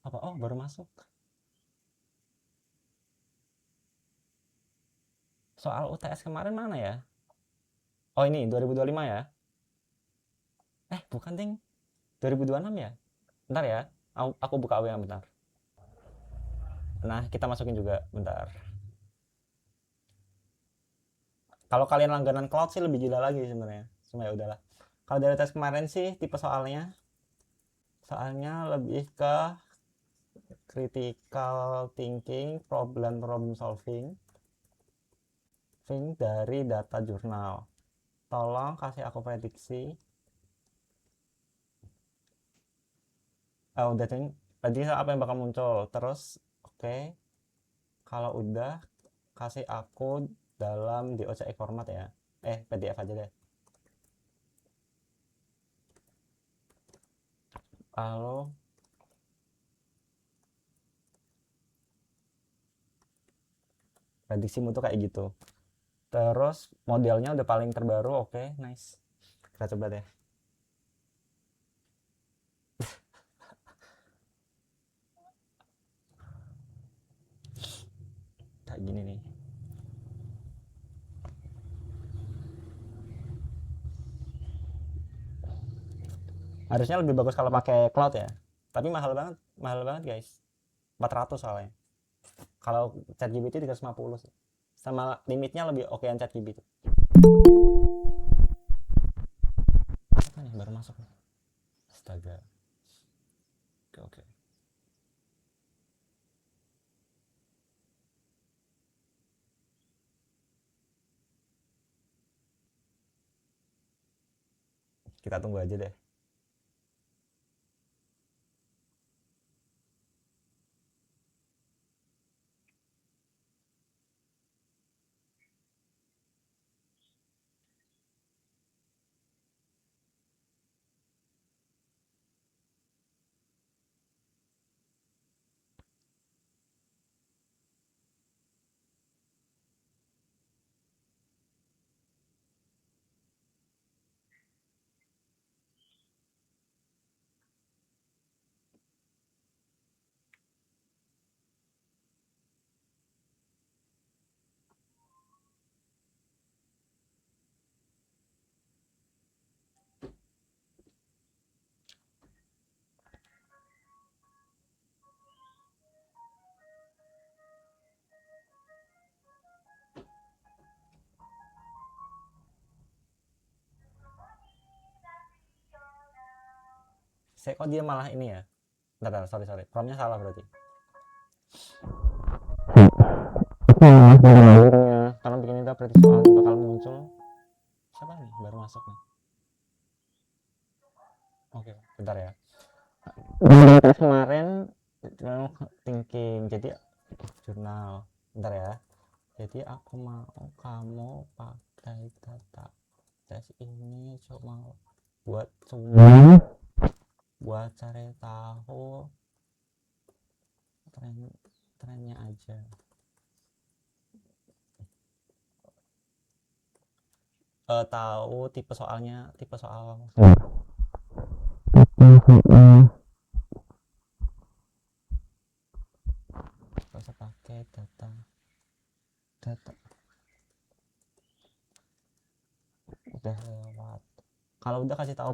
A: Apa? Oh, baru masuk. Soal UTS kemarin mana ya? Oh, ini 2025 ya? Bukan ding. 2026 ya? Bentar ya. Aku buka AW yang bentar. Nah, kita masukin juga bentar. Kalau kalian langganan cloud sih lebih gila lagi sebenarnya. Cuma ya udahlah. Kalau dari tes kemarin sih tipe soalnya lebih ke critical thinking, problem solving dari data jurnal. Tolong kasih aku prediksi. Udah tadi apa yang bakal muncul. Terus oke, kalau udah kasih aku dalam DOCX format ya. PDF aja deh. Kalau prediksimu tuh kayak gitu. Terus modelnya udah paling terbaru, oke, nice. Kita coba deh. Kayak gini nih. Harusnya lebih bagus kalau pakai cloud ya. Tapi mahal banget guys. 400 soalnya. Kalau ChatGPT 350 sih. Sama limitnya lebih okean ChatGPT. Apa nih baru masuk nih? Astaga. Oke, oke. Kita tunggu aja deh. Saya kok dia malah ini ya. Bentar, sorry. Promnya salah berarti. Kalau bikin itu berarti soal bakal muncul. Siapa nih baru masuk nih? Oke, bentar ya. Terus kemarin thinking, jadi jurnal. Bentar ya. Jadi aku mau kamu pakai data tes ini cuma buat cari tahu trennya aja. Tahu tipe soal nggak usah pakai data udah lewat. Kalau udah kasih tahu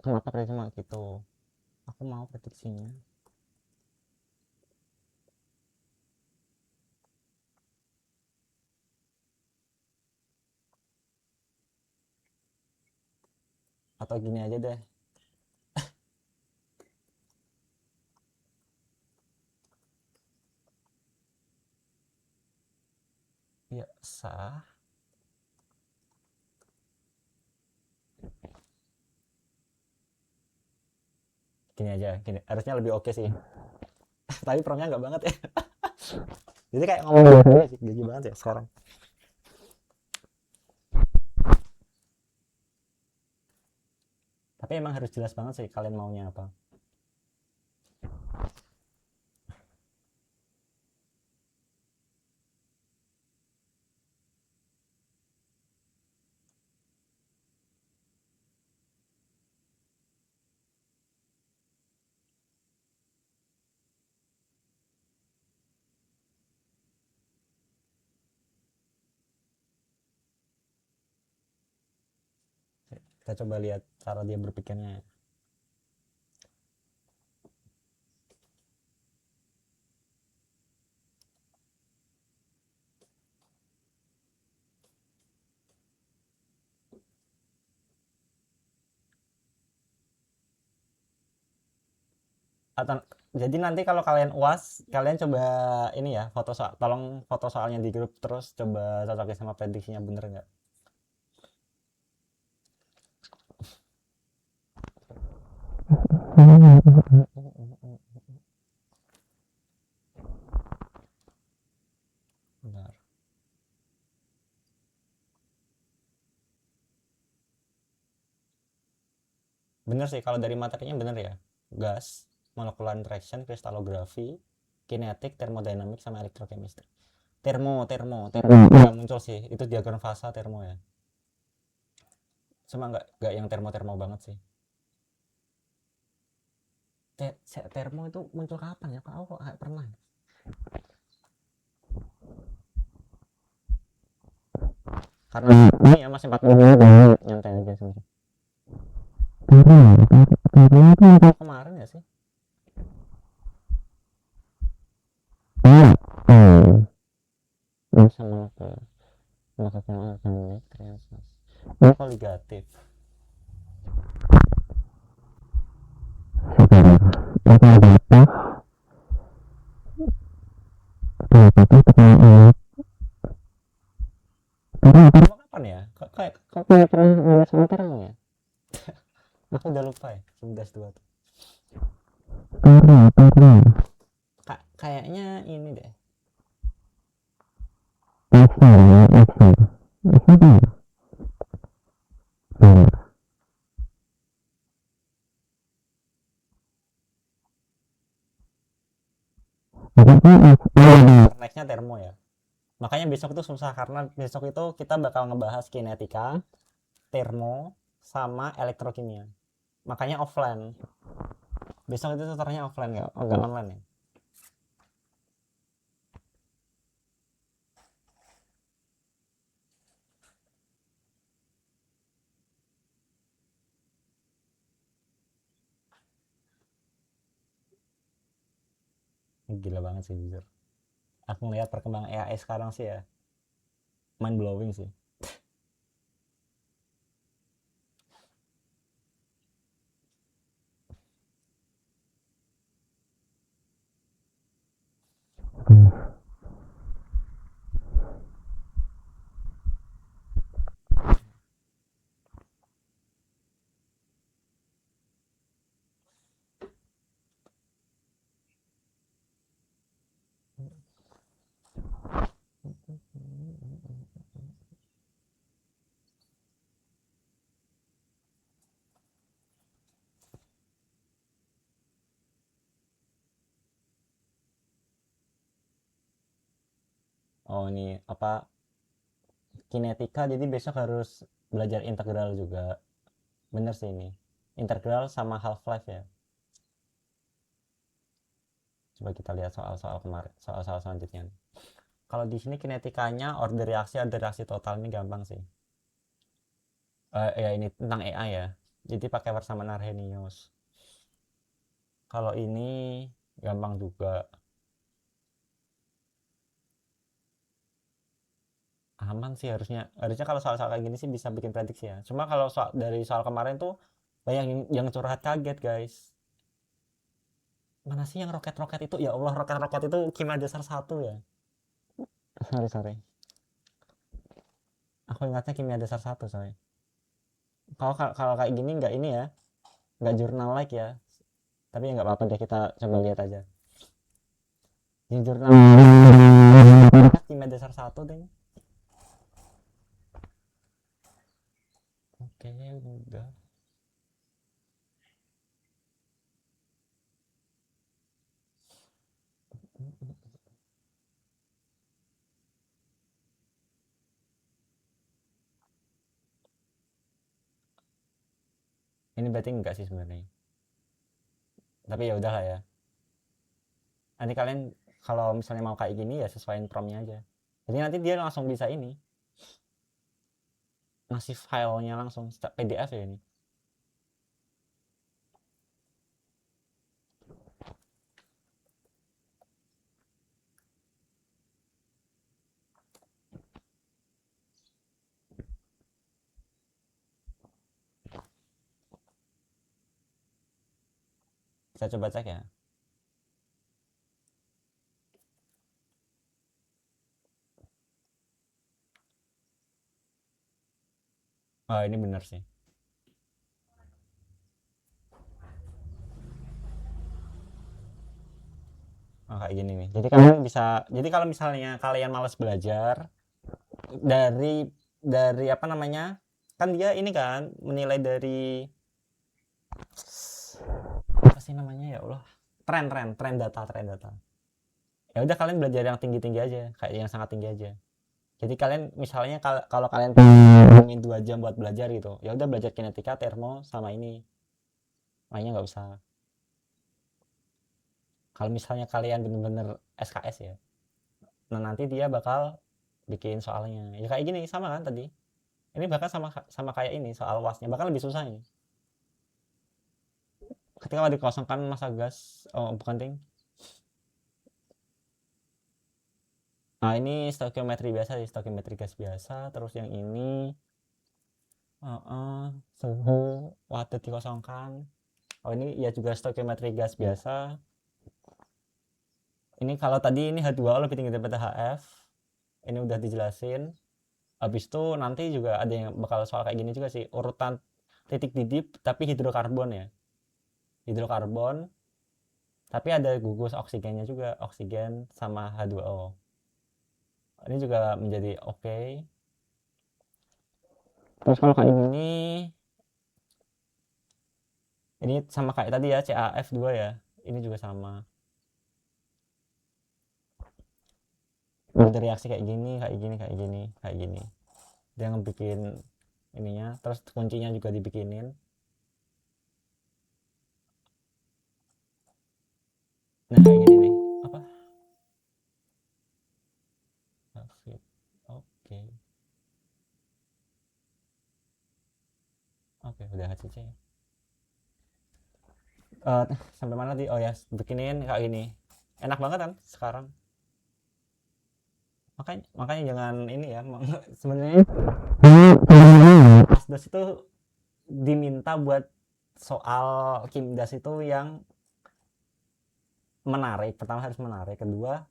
A: kenapa prediksi cuma gitu, aku mau prediksinya. Atau gini aja deh, biasa gini harusnya lebih oke sih. Tapi promnya nggak banget ya. Jadi kayak ngomong biasa sih, gigi banget ya sekarang. Tapi emang harus jelas banget sih kalian maunya apa. Kita coba lihat cara dia berpikirnya. Atau jadi nanti kalau kalian UAS, kalian coba ini ya, tolong foto soalnya di grup, terus coba cocokin sama prediksinya bener nggak. Benar. Bener sih kalau dari materinya bener ya. Gas, molecular interaction, kristalografi, kinetik, thermodynamics sama elektrochemistry. Termo nggak muncul sih, itu diagram fasa termo ya. Cuma nggak yang termo banget sih. Termo itu muncul kapan ya? Kok nggak pernah. Karena ini ya masih 40 menit nyantai aja sebenarnya. Itu muncul kemarin ya sih? Bisa melakukan organik ini koligatif. Kapan ya? Kok pernah nulis terang ya? Aku udah lupa ya, 11.2 tuh. Kayaknya ini deh. Nextnya termo ya. Makanya besok itu susah karena besok itu kita bakal ngebahas kinetika, termo, sama elektrokimia. Makanya offline. Besok itu tutornya offline nggak online ya. Gila banget sih jujur. Aku ngeliat perkembangan AI sekarang sih ya, mind blowing sih. Oh ini apa, kinetika, jadi besok harus belajar integral juga. Bener sih ini, integral sama half life ya. Coba kita lihat soal-soal kemarin, soal-soal selanjutnya. Kalau di sini kinetikanya order reaksi total ini gampang sih. Ya ini tentang AI ya. Jadi pakai persamaan Arrhenius. Kalau ini gampang juga. Aman sih harusnya. Harusnya kalau soal-soal kayak gini sih bisa bikin prediksi ya. Cuma kalau dari soal kemarin tuh banyak yang curhat kaget, guys. Mana sih yang roket-roket itu? Ya Allah, roket-roket itu kimia dasar 1 ya. Sorry. Aku ingatnya kimia dasar 1 soalnya. Kalau kayak gini nggak ini ya, nggak jurnal like ya. Tapi ya nggak apa-apa deh, kita coba lihat aja. Di jurnal kimia dasar 1 deh. Oke, udah. Ini berarti enggak sih sebenarnya. Tapi ya udahlah ya. Nanti kalian kalau misalnya mau kayak gini ya sesuaiin promptnya aja. Jadi nanti dia langsung bisa ini, ngasih filenya langsung PDF ya ini. Saya coba cek ya. Oh ini bener sih. Oh, kayak gini nih. Jadi kalian bisa, jadi kalau misalnya kalian malas belajar dari apa namanya, kan dia ini kan menilai dari apa sih namanya, ya Allah, tren data. Ya udah kalian belajar yang tinggi-tinggi aja, kayak yang sangat tinggi aja. Jadi kalian misalnya kalau kalian pengen 2 jam buat belajar gitu, ya udah belajar kinetika, termo sama ini, lainnya nggak usah. Kalau misalnya kalian bener-bener SKS ya, nah nanti dia bakal bikin soalnya ya kayak gini, sama kan tadi. Ini bahkan sama sama kayak ini soal wasnya, bahkan lebih susah ini. Ketika dikosongkan massa gas, oh bukan ting. Nah ini stokiometri biasa sih, stokiometri gas biasa. Terus yang ini suhu watt dikosongkan. Oh ini ya juga stokiometri gas biasa. Ini kalau tadi ini H2O lebih tinggi daripada HF, ini udah dijelasin. Habis itu nanti juga ada yang bakal soal kayak gini juga sih, urutan titik didip tapi hidrokarbon ya, hidrokarbon tapi ada gugus oksigennya juga, oksigen sama H2O. Ini juga menjadi oke. Terus kalau kayak ini sama kayak tadi ya, CaF2 ya, ini juga sama. Ada reaksi kayak gini. Dia ngebikin ininya, terus kuncinya juga dibikinin. Nah kayak gini nih, apa? Oke. Oke, udah HCC. Sampai mana tadi? Oh ya, bikinin kayak gini. Enak banget kan sekarang. Makanya jangan ini ya. Sebenarnya Asdos itu diminta buat soal Kimdas itu yang menarik. Pertama harus menarik, kedua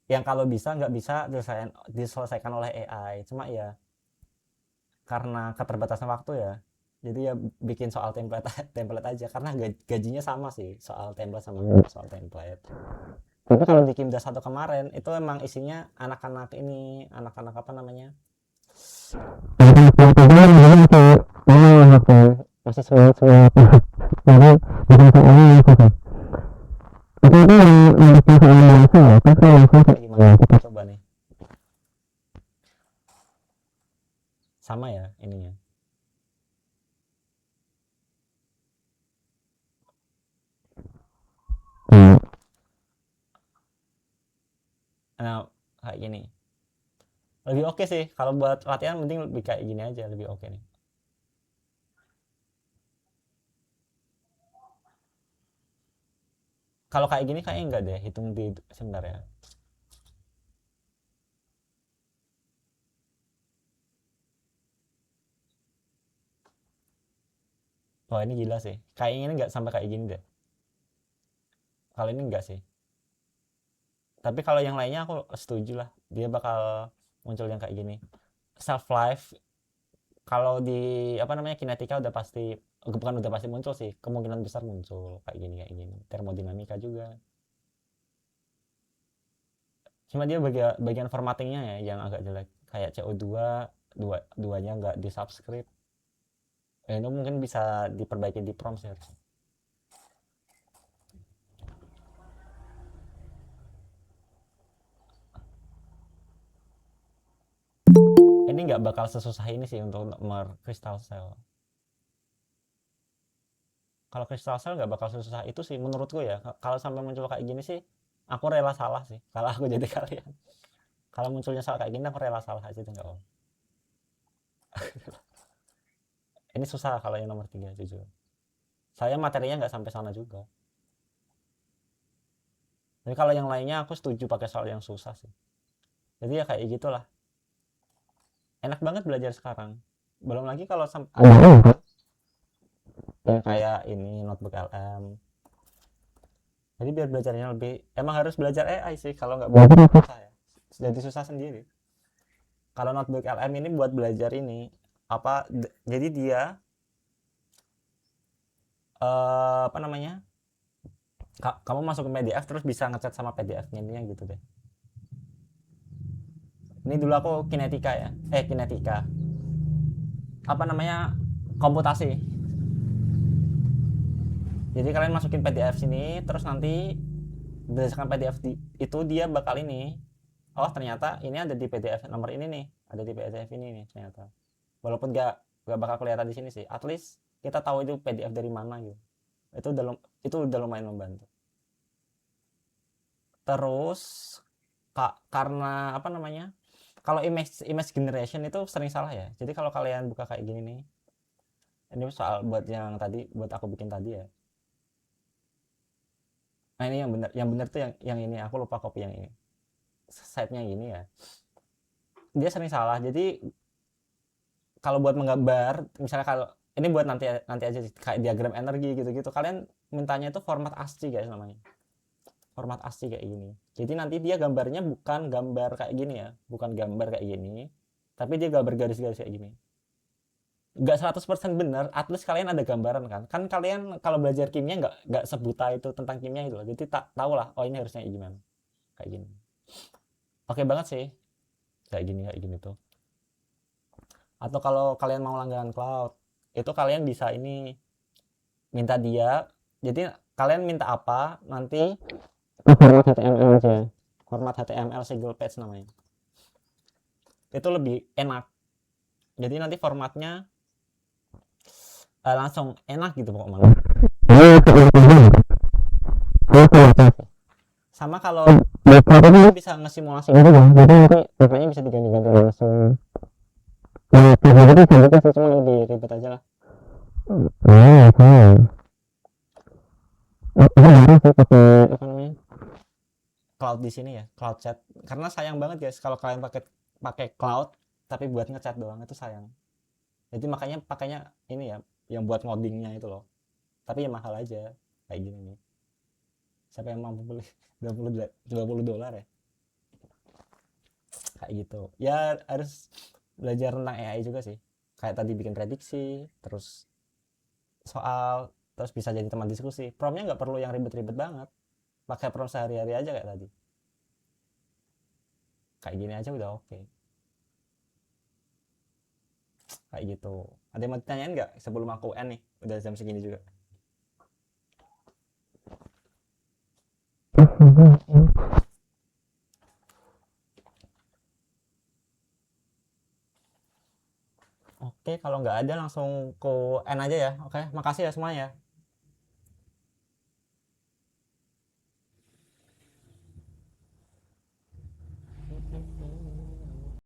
A: yang kalau bisa nggak bisa diselesaikan oleh AI. Cuma ya karena keterbatasan waktu ya, jadi ya bikin soal template aja, karena gajinya sama sih soal template sama soal template. Tapi kalau di Kimdas 1 kemarin itu emang isinya anak-anak ini, anak-anak apa namanya, masih semua jadi itu yang bikin soal bahasa ya. Kan kalau bahasa gimana, kita coba nih. sama ya ininya. Nah kayak gini lebih oke sih kalau buat latihan, mending lebih kayak gini aja lebih oke nih. Kalau kayak gini kayaknya enggak deh, hitung di sebentar ya. Wah ini gila sih, kayak ini nggak sampai kayak gini deh. Kalau ini enggak sih, tapi kalau yang lainnya aku setuju lah, dia bakal muncul yang kayak gini. Self life kalau di apa namanya kinetika udah pasti, bukan udah pasti muncul sih, kemungkinan besar muncul kayak gini. Termodinamika juga, cuma dia bagian formattingnya ya yang agak jelek, kayak CO2 duanya nggak di subscript. Itu mungkin bisa diperbaiki di prompt sih harusnya. Ini nggak bakal sesusah ini sih untuk crystal cell. Kalau crystal cell nggak bakal sesusah itu sih menurutku ya. Kalau sampai muncul kayak gini sih aku rela salah sih kalau aku jadi kalian. Kalau munculnya soal kayak gini aku rela salah aja tuh nggak apa. Ini susah kalau yang nomor 3 jujur. Saya materinya nggak sampai sana juga. Tapi kalau yang lainnya aku setuju pakai soal yang susah sih. Jadi ya kayak gitulah. Enak banget belajar sekarang. Belum lagi kalau sampai kayak ini notebook LM. Jadi biar belajarnya lebih, emang harus belajar AI sih, kalau nggak belajar susah ya. Jadi susah sendiri. Kalau notebook LM ini buat belajar ini apa? Jadi dia apa namanya? Kamu masuk ke PDF terus bisa ngechat sama PDF-nya ini gitu deh. Ini dulu aku kinetika ya. Kinetika. Apa namanya? Komputasi. Jadi kalian masukin PDF sini terus nanti berdasarkan PDF itu dia bakal ini. Oh, ternyata ini ada di PDF nomor ini nih. Ada di PDF ini nih ternyata. Walaupun gak bakal kelihatan di sini sih. At least kita tahu itu PDF dari mana gitu. Itu udah lumayan membantu. Terus karena apa namanya, kalau image generation itu sering salah ya. Jadi kalau kalian buka kayak gini nih, ini soal buat yang tadi, buat aku bikin tadi ya. Nah ini yang benar tuh yang ini, aku lupa copy yang ini. Site-nya ini ya. Dia sering salah. Jadi kalau buat menggambar, misalnya kalau ini buat nanti nanti aja kayak diagram energi gitu-gitu, kalian mintanya itu format ASCII guys namanya. Format ASCII kayak gini. Jadi nanti dia gambarnya bukan gambar kayak gini ya, bukan gambar kayak gini, tapi dia gambar garis-garis kayak gini. Nggak 100% benar, at least kalian ada gambaran kan. Kan kalian kalau belajar kimia nggak sebuta itu tentang kimia itu loh. Jadi tak tahu lah, oh ini harusnya gimana. Kayak gini. Oke banget sih. Kayak gini tuh. Atau kalau kalian mau langganan cloud, itu kalian bisa ini minta dia. Jadi kalian minta apa, nanti format HTML aja. Format HTML single page namanya. Itu lebih enak. Jadi nanti formatnya langsung enak gitu pokoknya. Sama kalau bisa ngesimulasi gitu kan, jadi nanti datanya bisa diganti-ganti langsung. Nah, jadi selanjutnya sih, cuma lebih ribet aja lah. Aku baru sih pakai apa namanya, cloud di sini ya, cloud chat. Karena sayang banget guys kalau kalian pakai pakai cloud tapi buat ngechat doang, itu sayang. Jadi makanya pakainya ini ya, yang buat ngodingnya itu loh. Tapi ya mahal aja kayak gini nih. Siapa yang mampu beli 20 dolar ya? Kayak gitu. Ya harus belajar tentang AI juga sih. Kayak tadi bikin prediksi, terus soal, terus bisa jadi teman diskusi. Promnya nggak perlu yang ribet-ribet banget. Pakai prom sehari-hari aja kayak tadi. Kayak gini aja udah oke. Kayak gitu. Ada yang mau ditanyain nggak sebelum aku end nih? Udah jam segini juga. Oke, kalau nggak ada langsung ku end aja ya. Oke, makasih ya semuanya.